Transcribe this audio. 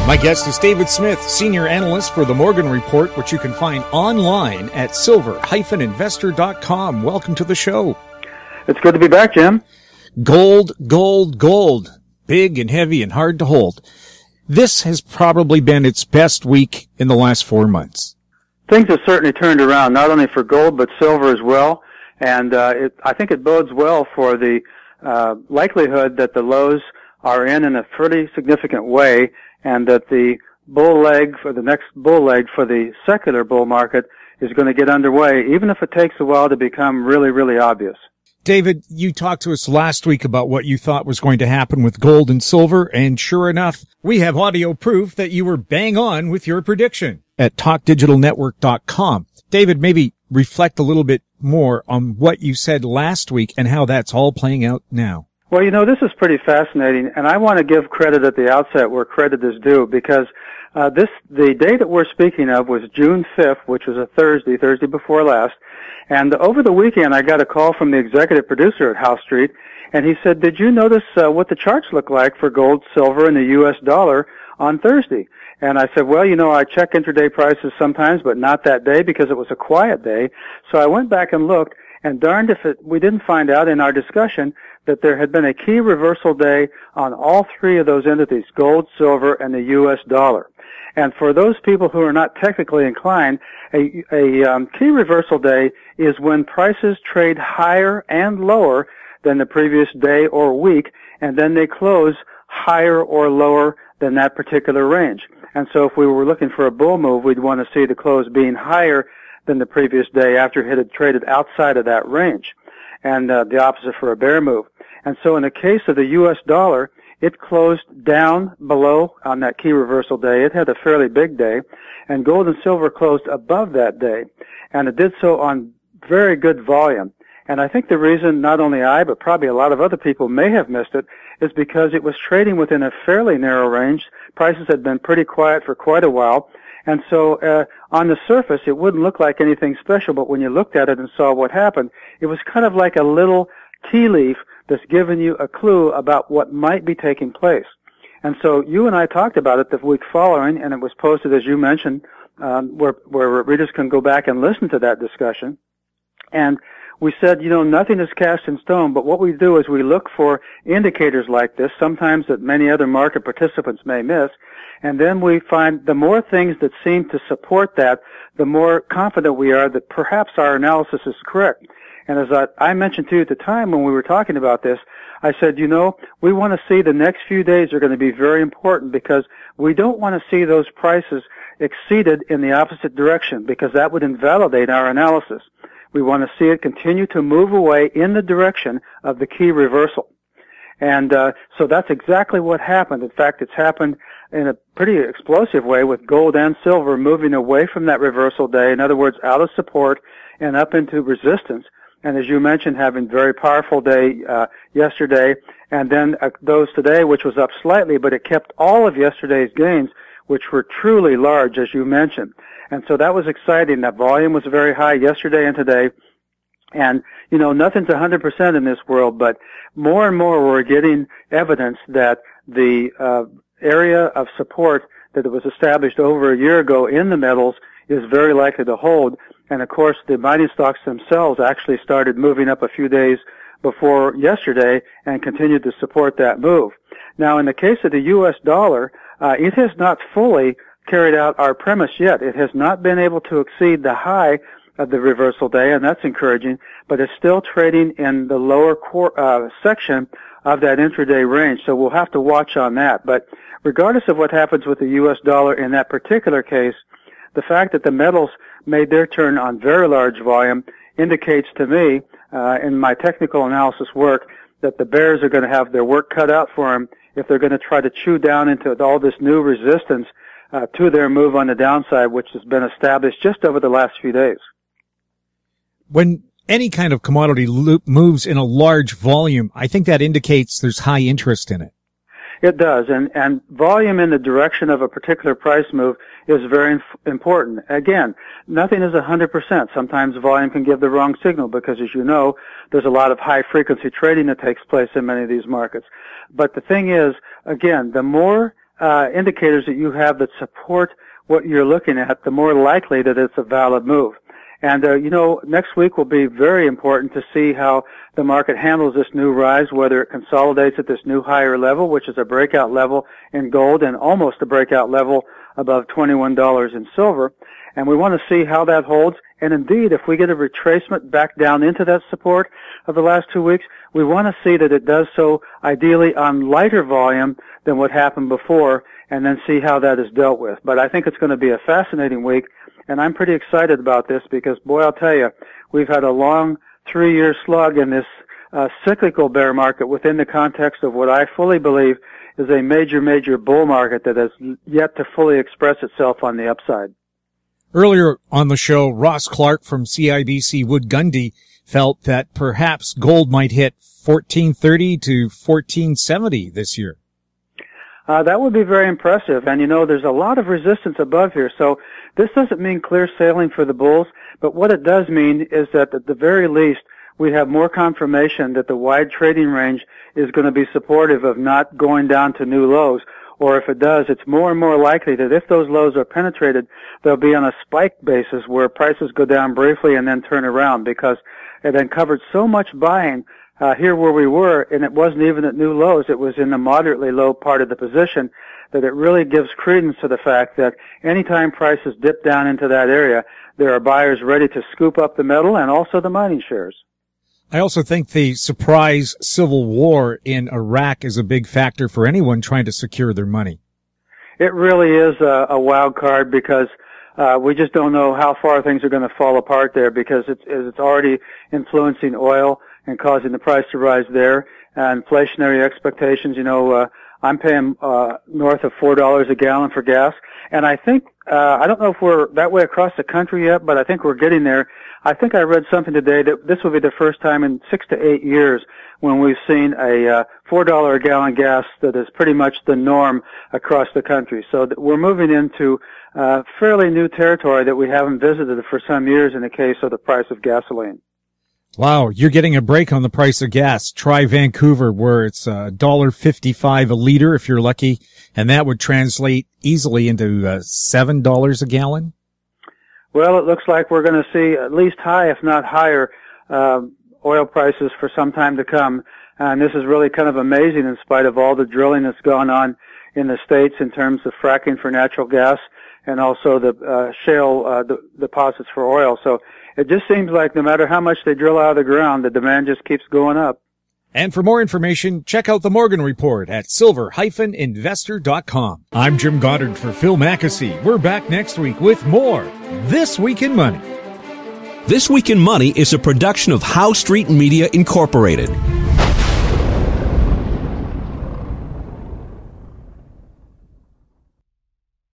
My guest is David Smith, Senior Analyst for the Morgan Report, which you can find online at silver-investor.com. Welcome to the show. It's good to be back, Jim. Gold, gold, gold. Big and heavy and hard to hold. This has probably been its best week in the last 4 months. Things have certainly turned around, not only for gold but silver as well. And I think it bodes well for the likelihood that the lows are in a pretty significant way, and that the bull leg for the next bull leg for the secular bull market is going to get underway, even if it takes a while to become really, really obvious. David, you talked to us last week about what you thought was going to happen with gold and silver, and sure enough, we have audio proof that you were bang on with your prediction at talkdigitalnetwork.com. David, maybe reflect a little bit more on what you said last week and how that's all playing out now. Well, you know, this is pretty fascinating, and I want to give credit at the outset where credit is due, because the day that we're speaking of was June 5th, which was a Thursday before last, and over the weekend I got a call from the executive producer at House Street, and he said, "Did you notice what the charts look like for gold, silver, and the U.S. dollar on Thursday?" And I said, well, you know, I check intraday prices sometimes, but not that day because it was a quiet day. So I went back and looked, and darned if we didn't find out in our discussion that there had been a key reversal day on all three of those entities, gold, silver, and the U.S. dollar. And for those people who are not technically inclined, a key reversal day is when prices trade higher and lower than the previous day or week, and then they close higher or lower than that particular range. And so if we were looking for a bull move, we'd want to see the close being higher than the previous day after it had traded outside of that range, and the opposite for a bear move. And so in the case of the U.S. dollar, it closed down below on that key reversal day. It had a fairly big day, and gold and silver closed above that day, and it did so on very good volume. And I think the reason not only I, but probably a lot of other people may have missed it is because it was trading within a fairly narrow range. Prices had been pretty quiet for quite a while. And so on the surface, it wouldn't look like anything special, but when you looked at it and saw what happened, it was kind of like a little tea leaf that's giving you a clue about what might be taking place. And so you and I talked about it the week following, and it was posted, as you mentioned, where readers can go back and listen to that discussion. And we said, you know, nothing is cast in stone, but what we do is we look for indicators like this, sometimes that many other market participants may miss, and then we find the more things that seem to support that, the more confident we are that perhaps our analysis is correct. And as I mentioned to you at the time when we were talking about this, I said, you know, we want to see the next few days are going to be very important because we don't want to see those prices exceeded in the opposite direction because that would invalidate our analysis. We want to see it continue to move away in the direction of the key reversal. And so that's exactly what happened. In fact, it's happened in a pretty explosive way with gold and silver moving away from that reversal day, in other words, out of support and up into resistance. And as you mentioned, having very powerful day yesterday, and then those today, which was up slightly, but it kept all of yesterday's gains, which were truly large, as you mentioned. And so that was exciting. That volume was very high yesterday and today. And, you know, nothing's 100% in this world, but more and more we're getting evidence that the area of support that was established over a year ago in the metals is very likely to hold. And, of course, the mining stocks themselves actually started moving up a few days before yesterday and continued to support that move. Now, in the case of the U.S. dollar, it has not fully carried out our premise yet. It has not been able to exceed the high of the reversal day, and that's encouraging, but it's still trading in the lower section of that intraday range, so we'll have to watch on that. But regardless of what happens with the U.S. dollar in that particular case, the fact that the metals made their turn on very large volume indicates to me, in my technical analysis work, that the bears are going to have their work cut out for them if they're going to try to chew down into all this new resistance to their move on the downside, which has been established just over the last few days. When any kind of commodity moves in a large volume, I think that indicates there's high interest in it. It does, and volume in the direction of a particular price move is very important. Again, nothing is 100%. Sometimes volume can give the wrong signal because, as you know, there's a lot of high-frequency trading that takes place in many of these markets. But the thing is, again, the more indicators that you have that support what you're looking at, the more likely that it's a valid move. And, next week will be very important to see how the market handles this new rise, whether it consolidates at this new higher level, which is a breakout level in gold and almost a breakout level above $21 in silver. And we want to see how that holds. And indeed, if we get a retracement back down into that support of the last 2 weeks, we want to see that it does so ideally on lighter volume than what happened before, and then see how that is dealt with. But I think it's going to be a fascinating week. And I'm pretty excited about this because, boy, I'll tell you, we've had a long 3-year slug in this cyclical bear market within the context of what I fully believe is a major, major bull market that has yet to fully express itself on the upside. Earlier on the show, Ross Clark from CIBC Wood Gundy felt that perhaps gold might hit 1430 to 1470 this year. That would be very impressive. And, there's a lot of resistance above here. So this doesn't mean clear sailing for the bulls, but what it does mean is that at the very least, we have more confirmation that the wide trading range is going to be supportive of not going down to new lows. Or if it does, it's more and more likely that if those lows are penetrated, they'll be on a spike basis where prices go down briefly and then turn around, because it uncovered so much buying here where we were, and it wasn't even at new lows. It was in the moderately low part of the position, that it really gives credence to the fact that anytime prices dip down into that area, there are buyers ready to scoop up the metal and also the mining shares. I also think the surprise civil war in Iraq is a big factor for anyone trying to secure their money. It really is a wild card, because we just don't know how far things are going to fall apart there, because it's already influencing oil and causing the price to rise there. Inflationary expectations, I'm paying north of $4 a gallon for gas. And I think, I don't know if we're that way across the country yet, but I think we're getting there. I think I read something today that this will be the first time in 6 to 8 years when we've seen a $4 a gallon gas that is pretty much the norm across the country. So we're moving into fairly new territory that we haven't visited for some years in the case of the price of gasoline. Wow, you're getting a break on the price of gas. Try Vancouver, where it's $1.55 a liter if you're lucky, and that would translate easily into $7 a gallon. Well, it looks like we're going to see at least high, if not higher, oil prices for some time to come. And this is really kind of amazing in spite of all the drilling that's gone on in the States in terms of fracking for natural gas and also the shale deposits for oil. So it just seems like no matter how much they drill out of the ground, the demand just keeps going up. And for more information, check out the Morgan Report at silver-investor.com. I'm Jim Goddard for Phil Mackesy. We're back next week with more This Week in Money. This Week in Money is a production of Howe Street Media Incorporated.